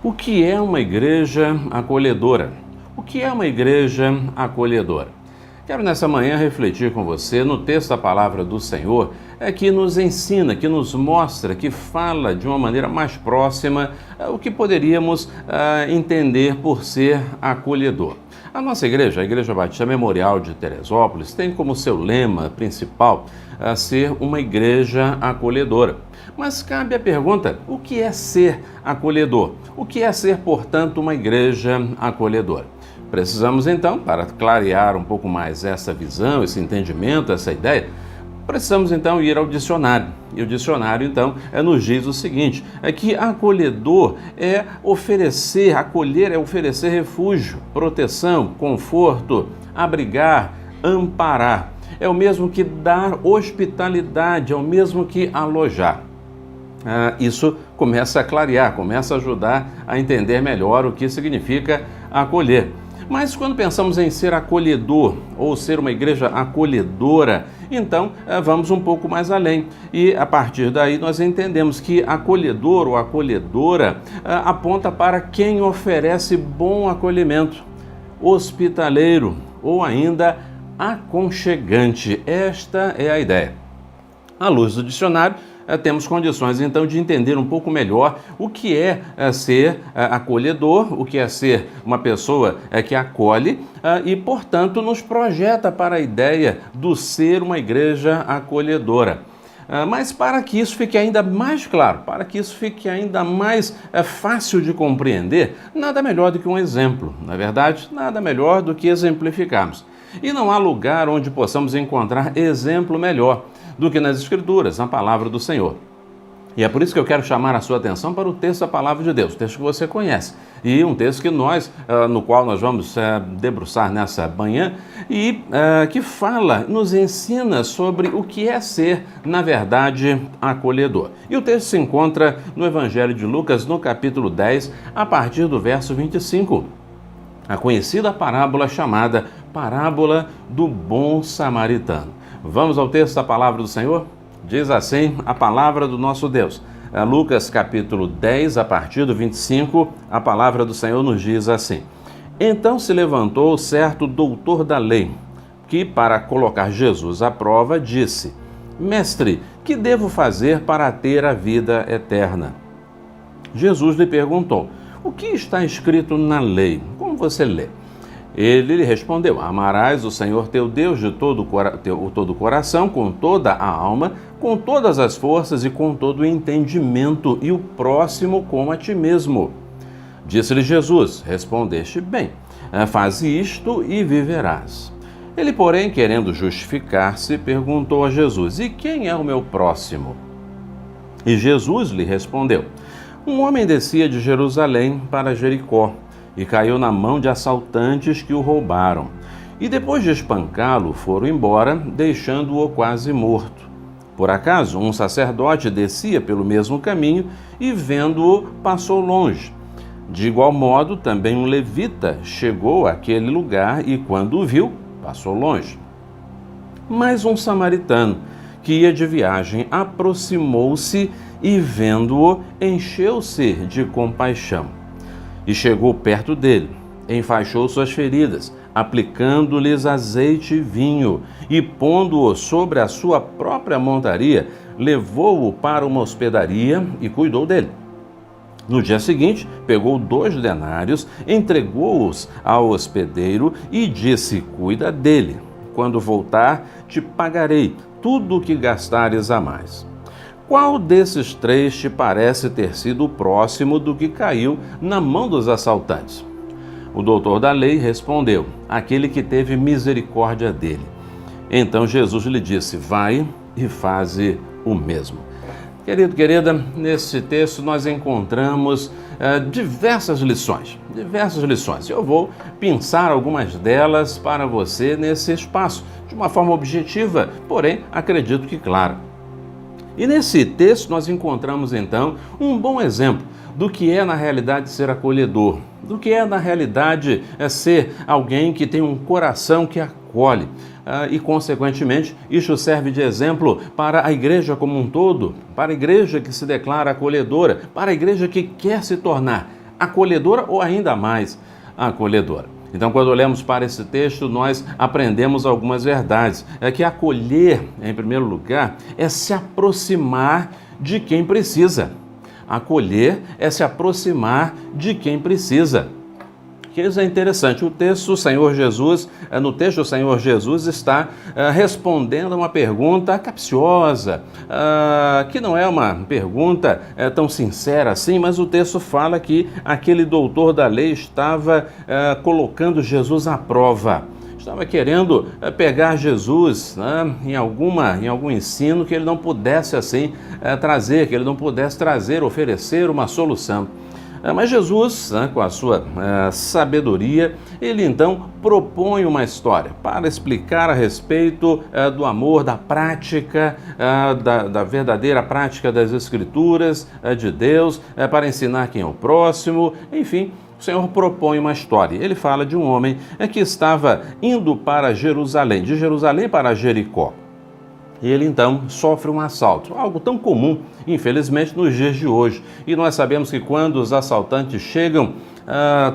O que é uma igreja acolhedora? O que é uma igreja acolhedora? Quero nessa manhã refletir com você no texto da palavra do Senhor, que nos ensina, que nos mostra, que fala de uma maneira mais próxima o que poderíamos entender por ser acolhedor. A nossa igreja, a Igreja Batista Memorial de Teresópolis, tem como seu lema principal ser uma igreja acolhedora. Mas cabe a pergunta, o que é ser acolhedor? O que é ser, portanto, uma igreja acolhedora? Precisamos então, para clarear um pouco mais essa visão, esse entendimento, essa ideia, precisamos então ir ao dicionário. E o dicionário então nos diz o seguinte, que acolhedor é oferecer, acolher é oferecer refúgio, proteção, conforto, abrigar, amparar. É o mesmo que dar hospitalidade, é o mesmo que alojar. Isso começa a clarear, começa a ajudar a entender melhor o que significa acolher. Mas quando pensamos em ser acolhedor ou ser uma igreja acolhedora, então vamos um pouco mais além. E a partir daí nós entendemos que acolhedor ou acolhedora aponta para quem oferece bom acolhimento, hospitaleiro ou ainda aconchegante. Esta é a ideia. À luz do dicionário, temos condições então de entender um pouco melhor o que é ser acolhedor, o que é ser uma pessoa que acolhe e, portanto, nos projeta para a ideia do ser uma igreja acolhedora. Mas para que isso fique ainda mais claro, para que isso fique ainda mais fácil de compreender, nada melhor do que um exemplo. Na verdade, nada melhor do que exemplificarmos. E não há lugar onde possamos encontrar exemplo melhor do que nas Escrituras, na palavra do Senhor. E é por isso que eu quero chamar a sua atenção para o texto da palavra de Deus, texto que você conhece, e um texto que no qual nós vamos debruçar nessa manhã, e que fala, nos ensina sobre o que é ser, na verdade, acolhedor. E o texto se encontra no Evangelho de Lucas, no capítulo 10, a partir do verso 25. A conhecida parábola chamada Parábola do Bom Samaritano. Vamos ao texto da palavra do Senhor? Diz assim a palavra do nosso Deus. Lucas capítulo 10, a partir do 25, a palavra do Senhor nos diz assim. Então se levantou certo doutor da lei, que para colocar Jesus à prova disse, Mestre, que devo fazer para ter a vida eterna? Jesus lhe perguntou, o que está escrito na lei? Como você lê? Ele lhe respondeu, amarás o Senhor teu Deus de todo o coração, com toda a alma, com todas as forças e com todo o entendimento, e o próximo como a ti mesmo. Disse-lhe Jesus, respondeste bem, faze isto e viverás. Ele, porém, querendo justificar-se, perguntou a Jesus, e quem é o meu próximo? E Jesus lhe respondeu, um homem descia de Jerusalém para Jericó, e caiu na mão de assaltantes que o roubaram. E depois de espancá-lo, foram embora, deixando-o quase morto. Por acaso, um sacerdote descia pelo mesmo caminho e, vendo-o, passou longe. De igual modo, também um levita chegou àquele lugar e, quando o viu, passou longe. Mas um samaritano, que ia de viagem, aproximou-se e, vendo-o, encheu-se de compaixão. E chegou perto dele, enfaixou suas feridas, aplicando-lhes azeite e vinho, e pondo-o sobre a sua própria montaria, levou-o para uma hospedaria e cuidou dele. No dia seguinte, pegou 2 denários, entregou-os ao hospedeiro e disse, cuida dele. Quando voltar, te pagarei tudo o que gastares a mais. Qual desses 3 te parece ter sido o próximo do que caiu na mão dos assaltantes? O doutor da lei respondeu, aquele que teve misericórdia dele. Então Jesus lhe disse, vai e faze o mesmo. Querido, querida, nesse texto nós encontramos diversas lições. Eu vou pensar algumas delas para você nesse espaço, de uma forma objetiva, porém acredito que clara. E nesse texto nós encontramos então um bom exemplo do que é na realidade ser acolhedor, do que é na realidade ser alguém que tem um coração que acolhe. E, consequentemente, isso serve de exemplo para a igreja como um todo, para a igreja que se declara acolhedora, para a igreja que quer se tornar acolhedora ou ainda mais acolhedora. Então, quando olhamos para esse texto, nós aprendemos algumas verdades. É que acolher, em primeiro lugar, é se aproximar de quem precisa. Acolher é se aproximar de quem precisa. Isso é interessante. No texto, o Senhor Jesus está respondendo a uma pergunta capciosa, que não é uma pergunta tão sincera assim, mas o texto fala que aquele doutor da lei estava colocando Jesus à prova. Estava querendo pegar Jesus, né, em algum ensino que ele não pudesse assim trazer, que ele não pudesse oferecer uma solução. Mas Jesus, né, com a sua sabedoria, ele então propõe uma história para explicar a respeito do amor, da prática, da verdadeira prática das Escrituras de Deus, para ensinar quem é o próximo, enfim. O Senhor propõe uma história. Ele fala de um homem que estava indo para Jerusalém, de Jerusalém para Jericó. E ele então sofre um assalto, algo tão comum, infelizmente, nos dias de hoje. E nós sabemos que quando os assaltantes chegam,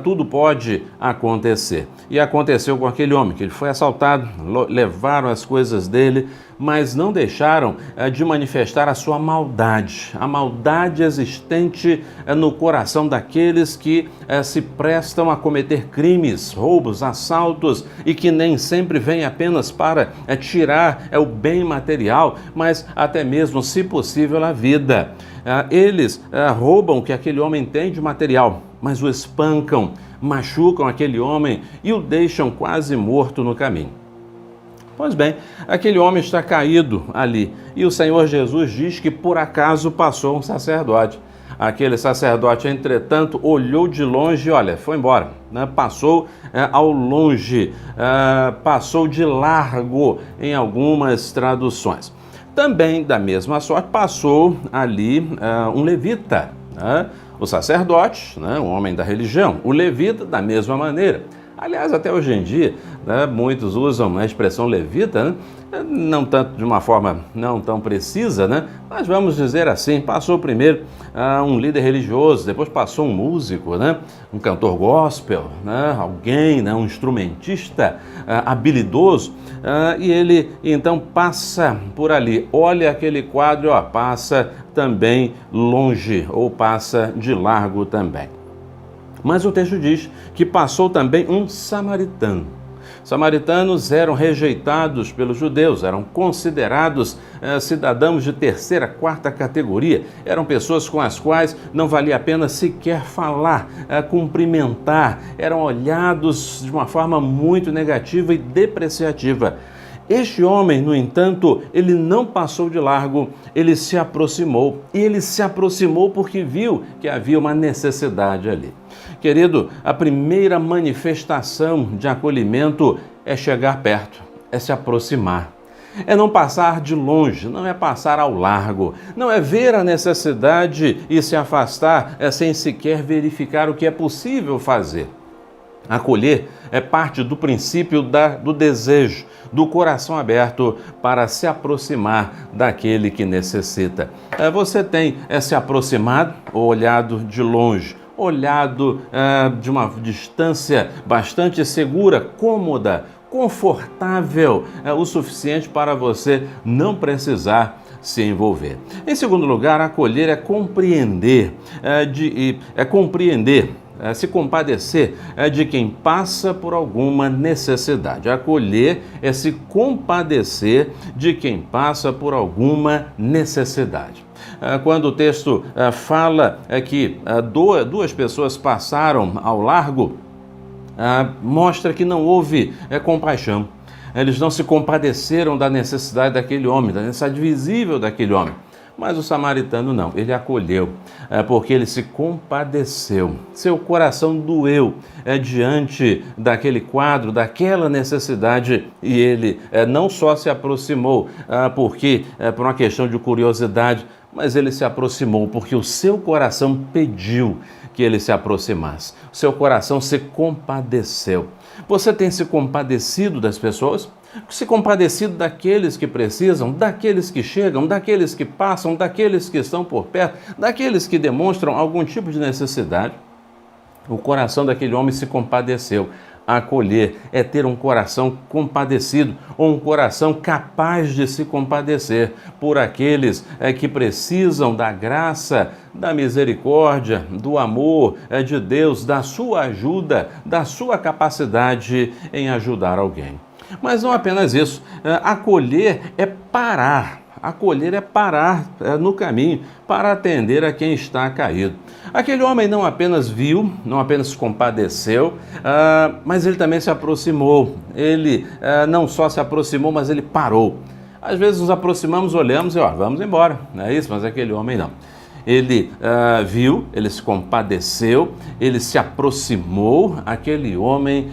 tudo pode acontecer. E aconteceu com aquele homem, que ele foi assaltado, levaram as coisas dele, mas não deixaram de manifestar a sua maldade, a maldade existente no coração daqueles que se prestam a cometer crimes, roubos, assaltos e que nem sempre vêm apenas para tirar o bem material, mas até mesmo, se possível, a vida. Eles roubam o que aquele homem tem de material, mas o espancam, machucam aquele homem e o deixam quase morto no caminho. Pois bem, aquele homem está caído ali e o Senhor Jesus diz que por acaso passou um sacerdote. Aquele sacerdote, entretanto, olhou de longe e, olha, foi embora, né? Passou ao longe, passou de largo em algumas traduções. Também, da mesma sorte, passou ali um levita, né? O sacerdote, né? Um homem da religião, o levita, da mesma maneira. Aliás, até hoje em dia, né, muitos usam a expressão levita, né? Não tanto de uma forma não tão precisa, né? Mas vamos dizer assim, passou primeiro um líder religioso, depois passou um músico, né? Um cantor gospel, né? Alguém, né? Um instrumentista habilidoso, e ele então passa por ali, olha aquele quadro, ó, passa também longe ou passa de largo também. Mas o texto diz que passou também um samaritano. Samaritanos eram rejeitados pelos judeus, eram considerados cidadãos de terceira, quarta categoria. Eram pessoas com as quais não valia a pena sequer falar, cumprimentar. Eram olhados de uma forma muito negativa e depreciativa. Este homem, no entanto, ele não passou de largo, ele se aproximou. E ele se aproximou porque viu que havia uma necessidade ali. Querido, a primeira manifestação de acolhimento é chegar perto, é se aproximar. É não passar de longe, não é passar ao largo, não é ver a necessidade e se afastar sem sequer verificar o que é possível fazer. Acolher é parte do princípio do desejo, do coração aberto para se aproximar daquele que necessita. Você tem se aproximado ou olhado de longe? Olhado de uma distância bastante segura, cômoda, confortável, o suficiente para você não precisar se envolver. Em segundo lugar, acolher é compreender, se compadecer de quem passa por alguma necessidade. Acolher é se compadecer de quem passa por alguma necessidade. Quando o texto fala que duas pessoas passaram ao largo, mostra que não houve compaixão. Eles não se compadeceram da necessidade daquele homem, da necessidade visível daquele homem. Mas o samaritano não, ele acolheu, porque ele se compadeceu. Seu coração doeu diante daquele quadro, daquela necessidade, e ele não só se aproximou, porque por uma questão de curiosidade, mas ele se aproximou porque o seu coração pediu que ele se aproximasse. O seu coração se compadeceu. Você tem se compadecido das pessoas? Se compadecido daqueles que precisam, daqueles que chegam, daqueles que passam, daqueles que estão por perto, daqueles que demonstram algum tipo de necessidade? O coração daquele homem se compadeceu. Acolher é ter um coração compadecido, ou um coração capaz de se compadecer por aqueles que precisam da graça, da misericórdia, do amor de Deus, da sua ajuda, da sua capacidade em ajudar alguém. Mas não apenas isso, acolher é parar. Acolher é parar no caminho para atender a quem está caído. Aquele homem não apenas viu, não apenas se compadeceu, mas ele também se aproximou. Ele não só se aproximou, mas ele parou. Às vezes nos aproximamos, olhamos e vamos embora, não é isso? Mas aquele homem não. Ele viu, ele se compadeceu, ele se aproximou, aquele homem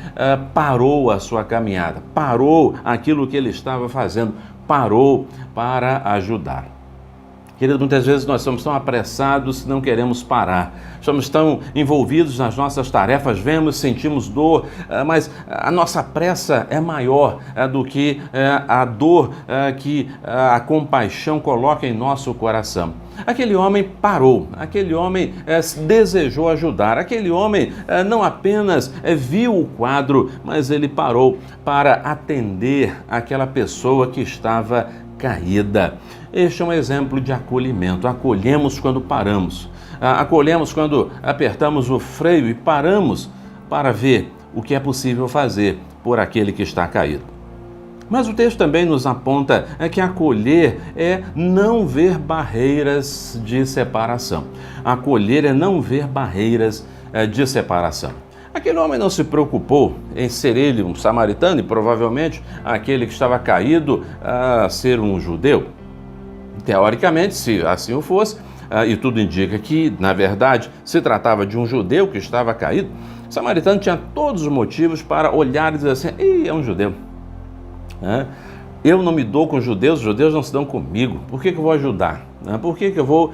parou a sua caminhada, parou aquilo que ele estava fazendo, parou para ajudar. Querido, muitas vezes nós somos tão apressados que não queremos parar. Somos tão envolvidos nas nossas tarefas, vemos, sentimos dor, mas a nossa pressa é maior do que a dor que a compaixão coloca em nosso coração. Aquele homem parou, aquele homem desejou ajudar, aquele homem não apenas viu o quadro, mas ele parou para atender aquela pessoa que estava caída. Este é um exemplo de acolhimento. Acolhemos quando paramos. Acolhemos quando apertamos o freio e paramos para ver o que é possível fazer por aquele que está caído. Mas o texto também nos aponta que acolher é não ver barreiras de separação. Acolher é não ver barreiras de separação. Aquele homem não se preocupou em ser ele um samaritano e provavelmente aquele que estava caído ser um judeu. Teoricamente, se assim o fosse, e tudo indica que, na verdade, se tratava de um judeu que estava caído, o samaritano tinha todos os motivos para olhar e dizer assim: é um judeu. Eu não me dou com os judeus não se dão comigo, por que eu vou ajudar? Por que eu vou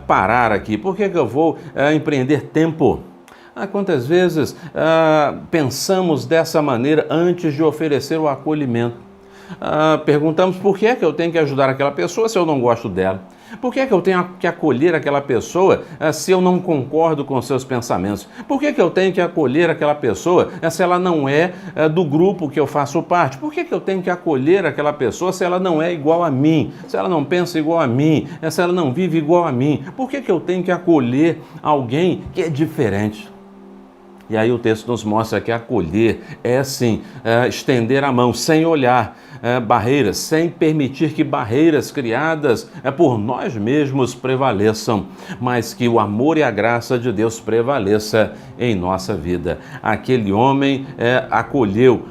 parar aqui? Por que eu vou empreender tempo? Quantas vezes pensamos dessa maneira antes de oferecer o acolhimento? Perguntamos por que é que eu tenho que ajudar aquela pessoa se eu não gosto dela? Por que é que eu tenho que acolher aquela pessoa se eu não concordo com seus pensamentos? Por que é que eu tenho que acolher aquela pessoa se ela não é do grupo que eu faço parte? Por que é que eu tenho que acolher aquela pessoa se ela não é igual a mim? Se ela não pensa igual a mim? Se ela não vive igual a mim? Por que é que eu tenho que acolher alguém que é diferente? E aí o texto nos mostra que acolher é assim, estender a mão sem olhar barreiras, sem permitir que barreiras criadas por nós mesmos prevaleçam, mas que o amor e a graça de Deus prevaleça em nossa vida. Aquele homem acolheu,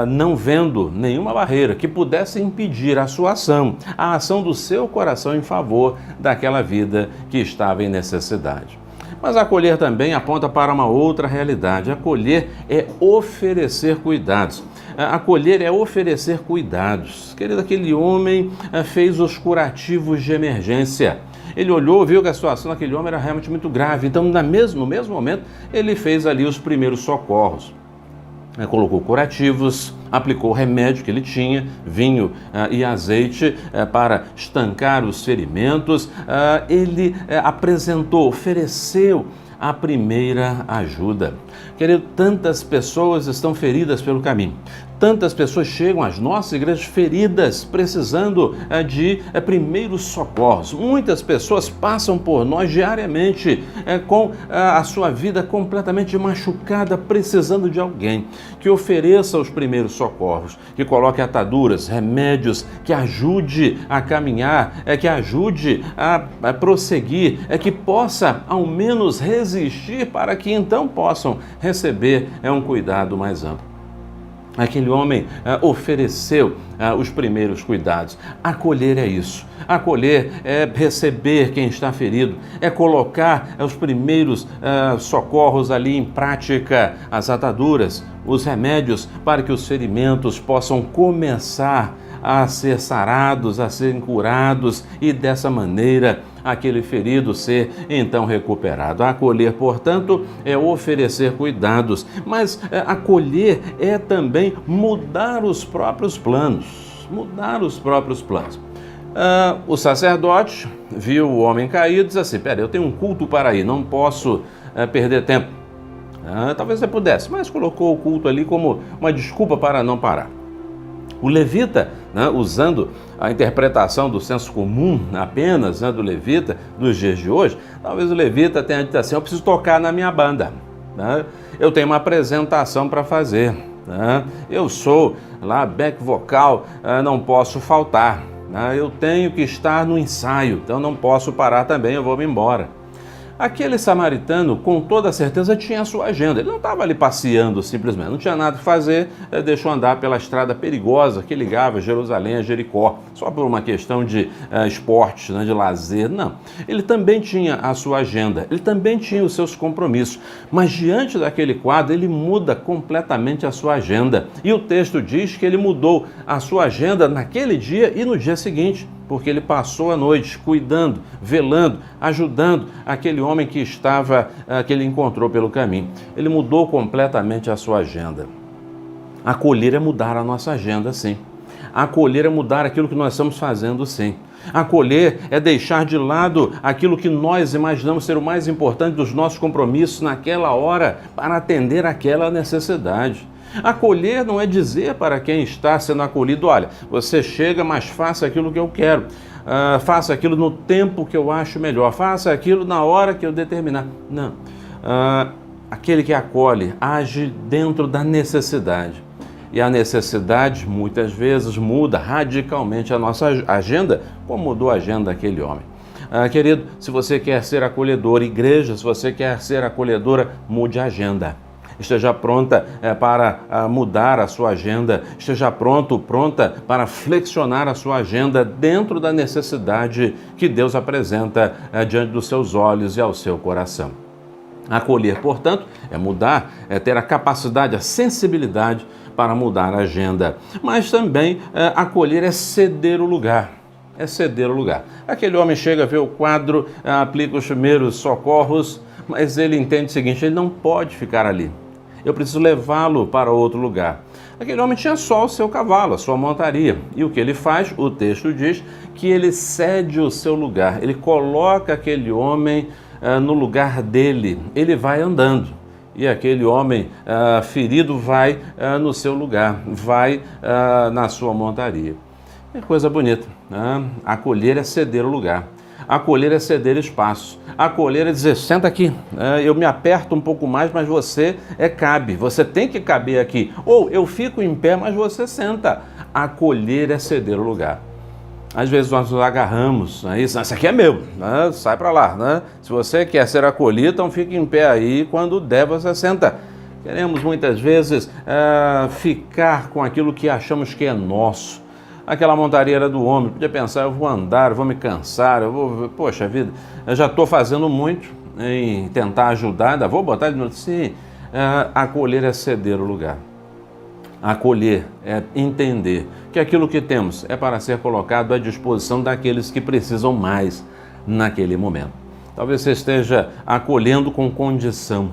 não vendo nenhuma barreira que pudesse impedir a sua ação, a ação do seu coração em favor daquela vida que estava em necessidade. Mas acolher também aponta para uma outra realidade. Acolher é oferecer cuidados. Acolher é oferecer cuidados. Querido, aquele homem fez os curativos de emergência. Ele olhou, viu que a situação daquele homem era realmente muito grave. Então, no mesmo momento, ele fez ali os primeiros socorros. Colocou curativos, aplicou o remédio que ele tinha, vinho e azeite para estancar os ferimentos. Ele apresentou, ofereceu a primeira ajuda. Querido, tantas pessoas estão feridas pelo caminho. Tantas pessoas chegam às nossas igrejas feridas, precisando de primeiros socorros. Muitas pessoas passam por nós diariamente com a sua vida completamente machucada, precisando de alguém que ofereça os primeiros socorros, que coloque ataduras, remédios, que ajude a caminhar, que ajude a prosseguir, que possa ao menos resistir para que então possam receber um cuidado mais amplo. Aquele homem ofereceu os primeiros cuidados. Acolher é isso. Acolher é receber quem está ferido, é colocar os primeiros socorros ali em prática, as ataduras, os remédios para que os ferimentos possam começar a ser sarados, a serem curados e dessa maneira aquele ferido ser então recuperado. Acolher, portanto, é oferecer cuidados, mas acolher é também mudar os próprios planos. Mudar os próprios planos. O sacerdote viu o homem caído e disse assim: peraí, eu tenho um culto para ir, não posso perder tempo. Talvez você pudesse, mas colocou o culto ali como uma desculpa para não parar. O levita, usando a interpretação do senso comum apenas, do levita dos dias de hoje, talvez o levita tenha dito assim: eu preciso tocar na minha banda, eu tenho uma apresentação para fazer, eu sou lá back vocal, não posso faltar, eu tenho que estar no ensaio, então não posso parar também, eu vou me embora. Aquele samaritano, com toda certeza, tinha a sua agenda. Ele não estava ali passeando simplesmente, não tinha nada que fazer, deixou andar pela estrada perigosa que ligava Jerusalém a Jericó, só por uma questão de esporte, de lazer. Não, ele também tinha a sua agenda, ele também tinha os seus compromissos, mas diante daquele quadro, ele muda completamente a sua agenda. E o texto diz que ele mudou a sua agenda naquele dia e no dia seguinte, porque ele passou a noite cuidando, velando, ajudando aquele homem que ele encontrou pelo caminho. Ele mudou completamente a sua agenda. Acolher é mudar a nossa agenda, sim. Acolher é mudar aquilo que nós estamos fazendo, sim. Acolher é deixar de lado aquilo que nós imaginamos ser o mais importante dos nossos compromissos naquela hora para atender aquela necessidade. Acolher não é dizer para quem está sendo acolhido: olha, você chega, mas faça aquilo que eu quero, faça aquilo no tempo que eu acho melhor, faça aquilo na hora que eu determinar. Não. Aquele que acolhe age dentro da necessidade. E a necessidade, muitas vezes, muda radicalmente a nossa agenda, como mudou a agenda daquele homem. Querido, se você quer ser acolhedor, igreja, se você quer ser acolhedora, mude a agenda. Esteja pronta para mudar a sua agenda, esteja pronta para flexionar a sua agenda dentro da necessidade que Deus apresenta diante dos seus olhos e ao seu coração. Acolher, portanto, é mudar, é ter a capacidade, a sensibilidade para mudar a agenda. Mas também acolher é ceder o lugar. É ceder o lugar. Aquele homem chega, vê o quadro, aplica os primeiros socorros, mas ele entende o seguinte: ele não pode ficar ali. Eu preciso levá-lo para outro lugar. Aquele homem tinha só o seu cavalo, a sua montaria. E o que ele faz? O texto diz que ele cede o seu lugar. Ele coloca aquele homem no lugar dele. Ele vai andando. E aquele homem ferido vai no seu lugar, vai na sua montaria. É coisa bonita. Acolher é ceder o lugar. Acolher é ceder espaço. Acolher é dizer: senta aqui, eu me aperto um pouco mais, mas você cabe, você tem que caber aqui. Ou eu fico em pé, mas você senta. Acolher é ceder o lugar. Às vezes nós nos agarramos, isso aqui é meu, sai para lá. Se você quer ser acolhido, então fique em pé aí, quando der você senta. Queremos muitas vezes ficar com aquilo que achamos que é nosso. Aquela montaria era do homem, podia pensar: eu vou andar, eu vou me cansar, poxa vida, eu já estou fazendo muito em tentar ajudar, ainda vou botar de novo. Sim, acolher é ceder o lugar. Acolher é entender que aquilo que temos é para ser colocado à disposição daqueles que precisam mais naquele momento. Talvez você esteja acolhendo com condição,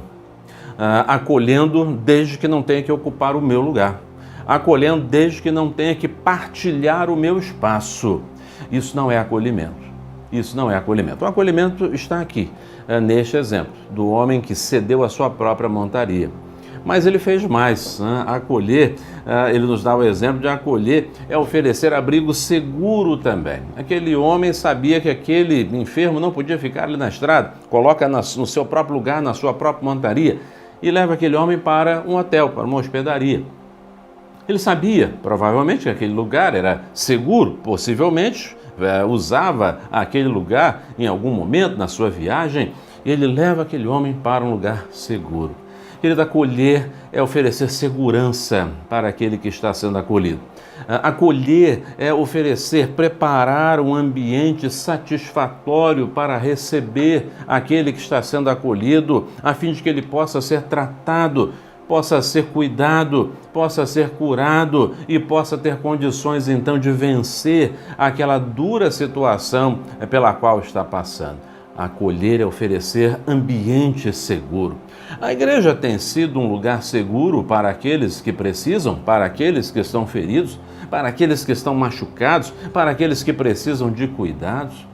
acolhendo desde que não tenha que ocupar o meu lugar, acolhendo desde que não tenha que partilhar o meu espaço. Isso não é acolhimento. Isso não é acolhimento. O acolhimento está aqui, neste exemplo, do homem que cedeu a sua própria montaria. Mas ele fez mais. Acolher, ele nos dá o exemplo de acolher, é oferecer abrigo seguro também. Aquele homem sabia que aquele enfermo não podia ficar ali na estrada, coloca no seu próprio lugar, na sua própria montaria, e leva aquele homem para um hotel, para uma hospedaria. Ele sabia, provavelmente, que aquele lugar era seguro, possivelmente usava aquele lugar em algum momento na sua viagem, e ele leva aquele homem para um lugar seguro. Querido, acolher é oferecer segurança para aquele que está sendo acolhido. Acolher é oferecer, preparar um ambiente satisfatório para receber aquele que está sendo acolhido, a fim de que ele possa ser tratado, possa ser cuidado, possa ser curado e possa ter condições então de vencer aquela dura situação pela qual está passando. Acolher é oferecer ambiente seguro. A igreja tem sido um lugar seguro para aqueles que precisam, para aqueles que estão feridos, para aqueles que estão machucados, para aqueles que precisam de cuidados.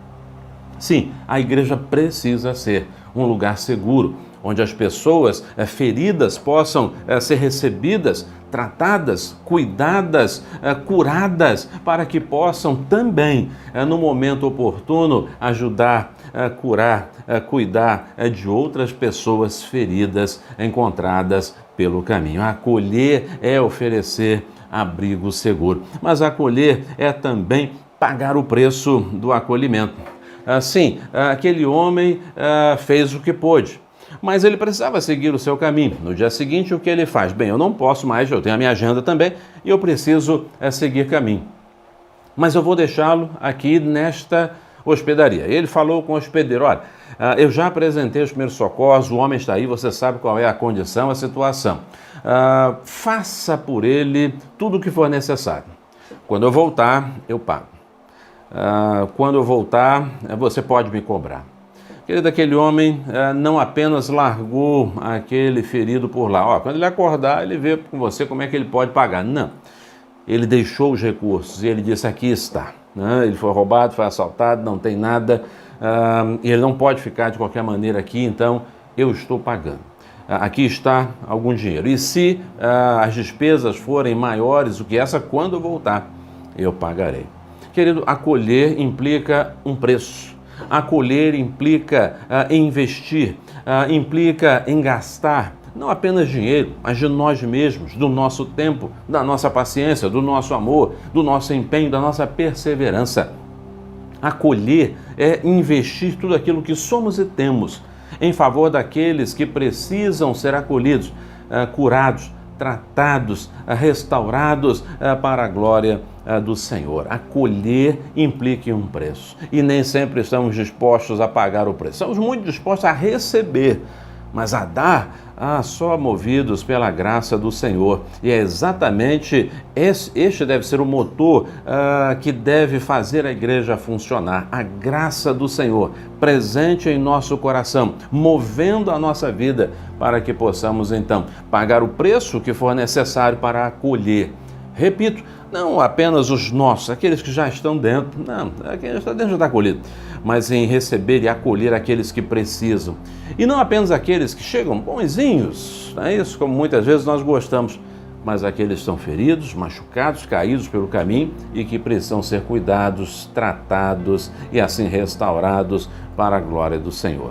Sim, a igreja precisa ser um lugar seguro, onde as pessoas feridas possam ser recebidas, tratadas, cuidadas, curadas, para que possam também, no momento oportuno, ajudar, curar, cuidar de outras pessoas feridas encontradas pelo caminho. Acolher é oferecer abrigo seguro, mas acolher é também pagar o preço do acolhimento. Sim, aquele homem fez o que pôde, mas ele precisava seguir o seu caminho. No dia seguinte, o que ele faz? Bem, eu não posso mais, eu tenho a minha agenda também e eu preciso seguir caminho. Mas eu vou deixá-lo aqui nesta hospedaria. Ele falou com o hospedeiro: olha, eu já apresentei os primeiros socorros, o homem está aí, você sabe qual é a condição, a situação. Faça por ele tudo o que for necessário. Quando eu voltar, eu pago. Quando eu voltar, você pode me cobrar. Querido, aquele homem não apenas largou aquele ferido por lá. Quando ele acordar, ele vê com você como é que ele pode pagar. Não. Ele deixou os recursos e ele disse: aqui está. Ele foi roubado, foi assaltado, não tem nada. E ele não pode ficar de qualquer maneira aqui, então eu estou pagando. Aqui está algum dinheiro. E se as despesas forem maiores do que essa, quando eu voltar, eu pagarei. Querido, acolher implica um preço. Acolher implica investir, implica em gastar não apenas dinheiro, mas de nós mesmos, do nosso tempo, da nossa paciência, do nosso amor, do nosso empenho, da nossa perseverança. Acolher é investir tudo aquilo que somos e temos em favor daqueles que precisam ser acolhidos, curados, tratados, restaurados para a glória do Senhor. Acolher implica um preço e nem sempre estamos dispostos a pagar o preço. Estamos muito dispostos a receber, mas a dar só movidos pela graça do Senhor. E é exatamente este deve ser o motor que deve fazer a igreja funcionar. A graça do Senhor presente em nosso coração, movendo a nossa vida para que possamos então pagar o preço que for necessário para acolher. Repito, não apenas os nossos, aqueles que já estão dentro, não, quem já está dentro já está acolhido, mas em receber e acolher aqueles que precisam. E não apenas aqueles que chegam bonzinhos, não é isso? Como muitas vezes nós gostamos, mas aqueles que estão feridos, machucados, caídos pelo caminho e que precisam ser cuidados, tratados e assim restaurados para a glória do Senhor.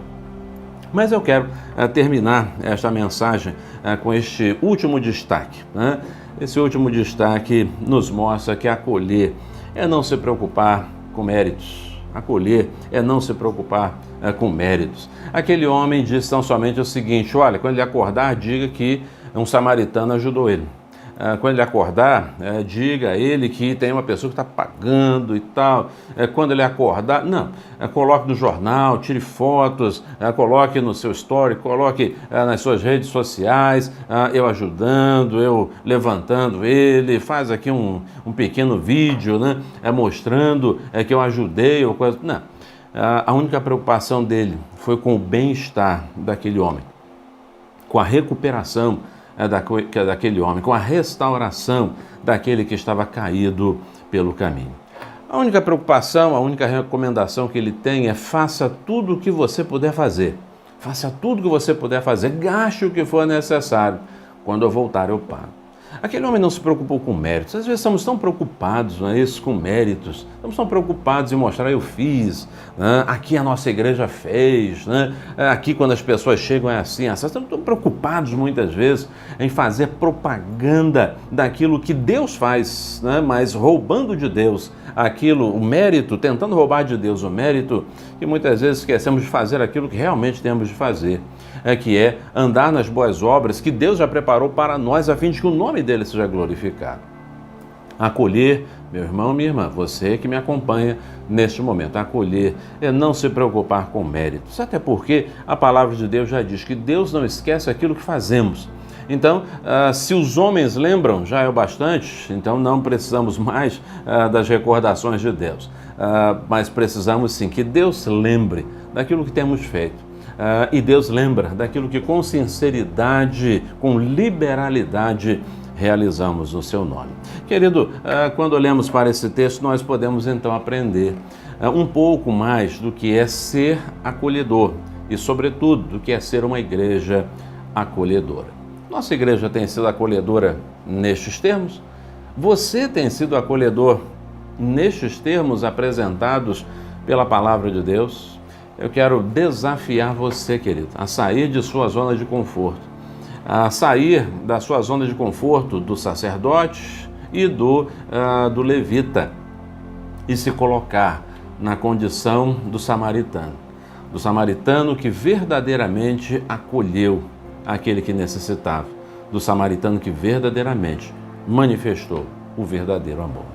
Mas eu quero terminar esta mensagem com este último destaque, né? Esse último destaque nos mostra que acolher é não se preocupar com méritos. Acolher é não se preocupar com méritos. Aquele homem disse tão somente o seguinte: olha, quando ele acordar, diga que um samaritano ajudou ele. Quando ele acordar, diga a ele que tem uma pessoa que está pagando e tal. Quando ele acordar, não, coloque no jornal, tire fotos, coloque no seu story, coloque nas suas redes sociais, eu ajudando, eu levantando ele, faz aqui um pequeno vídeo, né, mostrando que eu ajudei ou coisa. Não, a única preocupação dele foi com o bem-estar daquele homem, com a recuperação daquele homem, com a restauração daquele que estava caído pelo caminho. A única preocupação, a única recomendação que ele tem é: faça tudo o que você puder fazer. Faça tudo o que você puder fazer, gaste o que for necessário. Quando eu voltar, eu pago. Aquele homem não se preocupou com méritos. Às vezes estamos tão preocupados, não é isso, com méritos. Estamos tão preocupados em mostrar: eu fiz, né? Aqui a nossa igreja fez, né? Aqui quando as pessoas chegam é assim, assim. Estamos tão preocupados muitas vezes em fazer propaganda daquilo que Deus faz, né? Mas roubando de Deus aquilo, o mérito, tentando roubar de Deus o mérito, que muitas vezes esquecemos de fazer aquilo que realmente temos de fazer, que é andar nas boas obras que Deus já preparou para nós, a fim de que o nome dele seja glorificado. Acolher, meu irmão, minha irmã, você que me acompanha neste momento, acolher é não se preocupar com méritos, até porque a palavra de Deus já diz que Deus não esquece aquilo que fazemos. Então, se os homens lembram, já é o bastante, então não precisamos mais das recordações de Deus, mas precisamos sim que Deus lembre daquilo que temos feito. E Deus lembra daquilo que com sinceridade, com liberalidade, realizamos no seu nome. Querido, quando olhamos para esse texto, nós podemos então aprender um pouco mais do que é ser acolhedor e, sobretudo, do que é ser uma igreja acolhedora. Nossa igreja tem sido acolhedora nestes termos? Você tem sido acolhedor nestes termos apresentados pela palavra de Deus? Eu quero desafiar você, querido, a sair de sua zona de conforto, a sair da sua zona de conforto do sacerdote e do levita e se colocar na condição do samaritano que verdadeiramente acolheu aquele que necessitava, do samaritano que verdadeiramente manifestou o verdadeiro amor.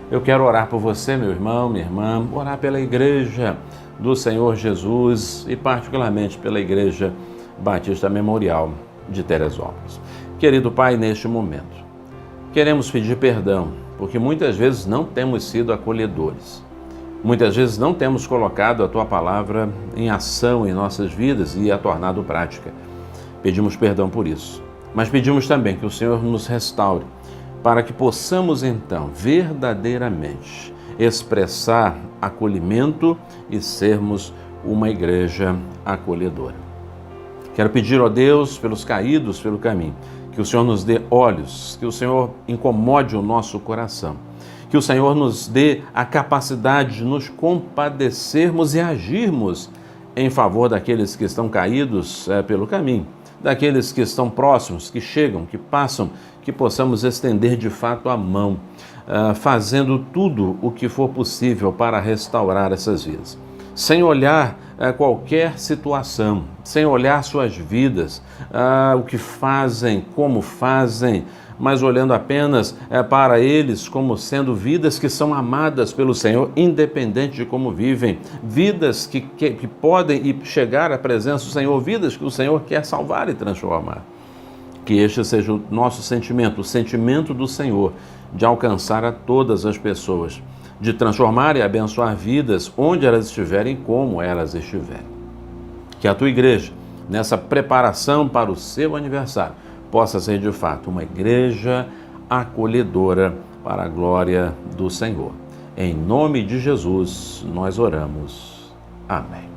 Eu quero orar por você, meu irmão, minha irmã, orar pela igreja do Senhor Jesus e particularmente pela Igreja Batista Memorial de Teresópolis. Querido Pai, neste momento, queremos pedir perdão, porque muitas vezes não temos sido acolhedores. Muitas vezes não temos colocado a Tua palavra em ação em nossas vidas e a tornado prática. Pedimos perdão por isso, mas pedimos também que o Senhor nos restaure, para que possamos então verdadeiramente expressar acolhimento e sermos uma igreja acolhedora. Quero pedir, ó Deus, pelos caídos pelo caminho, que o Senhor nos dê olhos, que o Senhor incomode o nosso coração, que o Senhor nos dê a capacidade de nos compadecermos e agirmos em favor daqueles que estão caídos pelo caminho, daqueles que estão próximos, que chegam, que passam, que possamos estender de fato a mão, fazendo tudo o que for possível para restaurar essas vidas. Sem olhar qualquer situação, sem olhar suas vidas, o que fazem, como fazem, mas olhando apenas para eles como sendo vidas que são amadas pelo Senhor, independente de como vivem, vidas que podem chegar à presença do Senhor, vidas que o Senhor quer salvar e transformar. Que este seja o nosso sentimento, o sentimento do Senhor, de alcançar a todas as pessoas, de transformar e abençoar vidas onde elas estiverem e como elas estiverem. Que a tua igreja, nessa preparação para o seu aniversário, possa ser de fato uma igreja acolhedora para a glória do Senhor. Em nome de Jesus, nós oramos. Amém.